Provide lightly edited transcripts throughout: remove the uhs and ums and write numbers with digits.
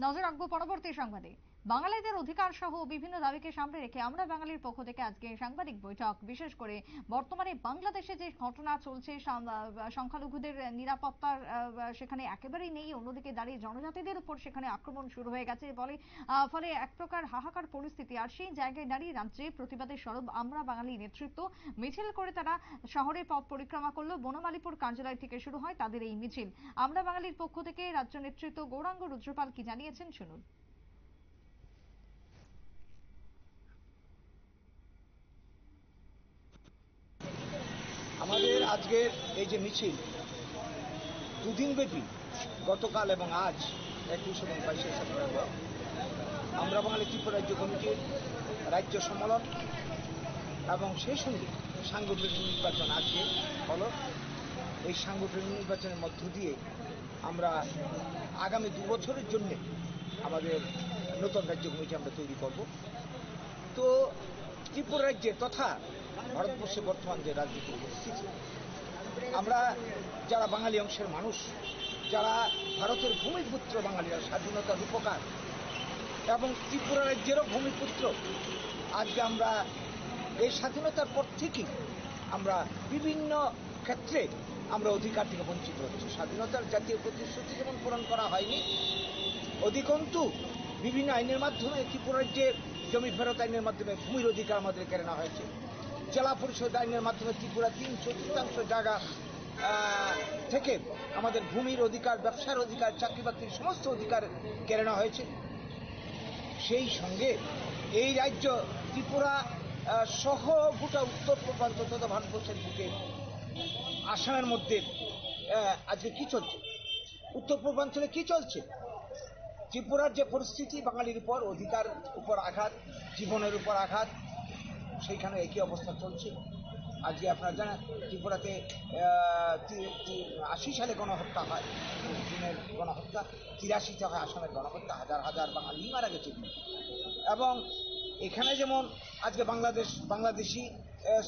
নজর রাখবো পরবর্তী সংবাদে। বাঙালিদের অধিকার সহ বিভিন্ন দাবিকে সামনে রেখে আমরা বাঙালির পক্ষ থেকে আজকে সাংবাদিক বৈঠক। বিশেষ করে বর্তমানে বাংলাদেশে যে ঘটনা চলছে, সংখ্যালঘুদের নিরাপত্তার সেখানে একেবারেই নেই, অন্যদিকে দাঁড়িয়ে জনজাতিদের উপর সেখানে আক্রমণ শুরু হয়ে গেছে, ফলে এক প্রকার হাহাকার পরিস্থিতি। আর সেই জায়গায় দাঁড়িয়ে রাজ্যে প্রতিবাদের সরব আমরা বাঙালি নেতৃত্ব মিছিল করে তারা শহরের পথ পরিক্রমা করলো। বনমালীপুর কার্যালয় থেকে শুরু হয় তাদের এই মিছিল। আমরা বাঙালির পক্ষ থেকে রাজ্য নেতৃত্ব গৌরাঙ্গ রুদ্রপাল কি জানিয়েছেন শুনুন। আমাদের আজকের এই যে মিছিল দুদিন ব্যাপী, গতকাল এবং আজ 21 এবং 22 সেপ্টেম্বর আমরা বাঙালি ত্রিপুরা রাজ্য কমিটির রাজ্য সম্মেলন এবং সেই সঙ্গে সাংগঠনিক নির্বাচন আজকে হলো। এই সাংগঠনিক নির্বাচনের মধ্য দিয়ে আমরা আগামী 2 বছরের জন্য আমাদের নতুন রাজ্য কমিটি আমরা তৈরি করব। তো ত্রিপুরা রাজ্যে তথা ভারতবর্ষে বর্তমান যে রাজনৈতিক পরিস্থিতি, আমরা যারা বাঙালি অংশের মানুষ, যারা ভারতের ভূমিপুত্র বাঙালিরা, স্বাধীনতার রূপকার এবং ত্রিপুরা রাজ্যেরও ভূমিপুত্র, আজকে আমরা এই স্বাধীনতার পর থেকেই আমরা বিভিন্ন ক্ষেত্রে আমরা অধিকার থেকে বঞ্চিত হচ্ছি। স্বাধীনতার জাতীয় প্রতিশ্রুতি যেমন পূরণ করা হয়নি, অধিকন্তু বিভিন্ন আইনের মাধ্যমে ত্রিপুরা রাজ্যে জমি ফেরত আইনের মাধ্যমে ভূমির অধিকার আমাদের কেড়ে নেওয়া হয়েছে। জেলা পরিষদ আইনের মাধ্যমে ত্রিপুরা 3/4 জায়গা থেকে আমাদের ভূমির অধিকার, ব্যবসার অধিকার, চাকরি বাকরির সমস্ত অধিকার কেড়ে নেওয়া হয়েছে। সেই সঙ্গে এই রাজ্য ত্রিপুরা সহ গোটা উত্তর পূর্বাঞ্চল তথা ভারতবর্ষের বুকে আসামের মধ্যে আজকে কি চলছে, উত্তর পূর্বাঞ্চলে কি চলছে, ত্রিপুরার যে পরিস্থিতি, বাঙালির উপর অধিকার উপর আঘাত, জীবনের উপর আঘাত, সেইখানে একই অবস্থা চলছে। আজকে আপনারা জানেন ত্রিপুরাতে 80 সালে গণহত্যা হয়, জুনের গণহত্যা, 83-তে হয় আসামের গণহত্যা, হাজার হাজার বাঙালি মারা গেছে। এবং এখানে যেমন আজকে বাংলাদেশি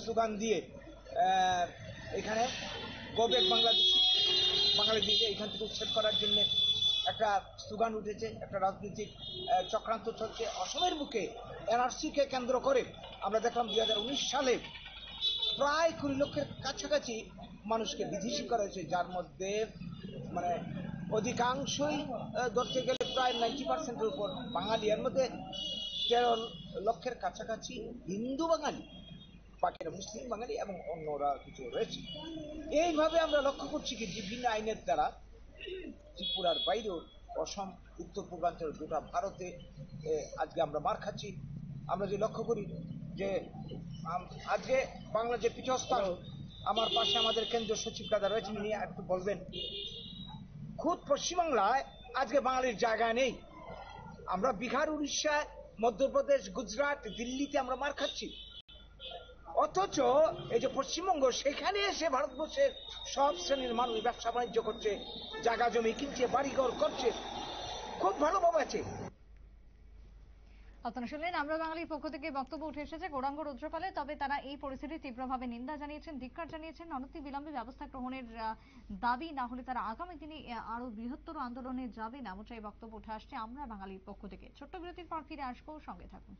স্লোগান দিয়ে এখানে গোবেক বাঙালিদেরকে এখান থেকে উচ্ছেদ করার জন্য একটা স্লোগান উঠেছে, একটা রাজনৈতিক চক্রান্ত চলছে অসমের বুকে। এনআরসিকে কেন্দ্র করে আমরা দেখলাম 2019 সালে প্রায় 20 লক্ষের কাছাকাছি মানুষকে বিদেশি করা হয়েছে, যার মধ্যে মানে অধিকাংশই ধরতে গেলে প্রায় 90% উপর বাঙালি, এর মধ্যে 13 লক্ষের কাছাকাছি হিন্দু বাঙালি, বাকিরা মুসলিম বাঙালি এবং অন্যরা কিছু রয়েছে। এইভাবে আমরা লক্ষ্য করছি কি বিভিন্ন আইনের দ্বারা ত্রিপুরার বাইরেও অসম, উত্তর পূর্বাঞ্চল, গোটা ভারতে আজকে আমরা মার খাচ্ছি। আমরা যে লক্ষ্য করি যে আজকে বাংলা যে পীঠস্থান, আমার পাশে আমাদের কেন্দ্রীয় সচিব দাদা রয়েছেন, উনি একটু বলবেন। খুদ পশ্চিমবাংলায় আজকে বাঙালির জায়গা নেই। আমরা বিহার, উড়িষ্যা, মধ্যপ্রদেশ, গুজরাট, দিল্লিতে আমরা মার খাচ্ছি, অথচ এই যে পশ্চিমবঙ্গ, সেখানে এসে ভারতবর্ষের সব শ্রেণীর মানুষ ব্যবসা বাণিজ্য করছে, জায়গা জমি কিনছে, বাড়িঘর করছে, খুব ভালোভাবে আছে। আপনারা শুনলেন আমরা বাঙালির পক্ষ থেকে বক্তব্য উঠে এসেছে গৌরাঙ্গ রুদ্রপালের। তবে তারা এই পরিস্থিতির তীব্রভাবে নিন্দা জানিয়েছেন, ধিক্কার জানিয়েছেন, অনতি বিলম্বে ব্যবস্থা গ্রহণের দাবি, না হলে তারা আগামী দিনে আরো বৃহত্তর আন্দোলনে যাবেন, এমনটাই বক্তব্য উঠে আসছে আমরা বাঙালির পক্ষ থেকে। ছোট্ট বিরতির পর ফিরে আসবো, সঙ্গে থাকুন।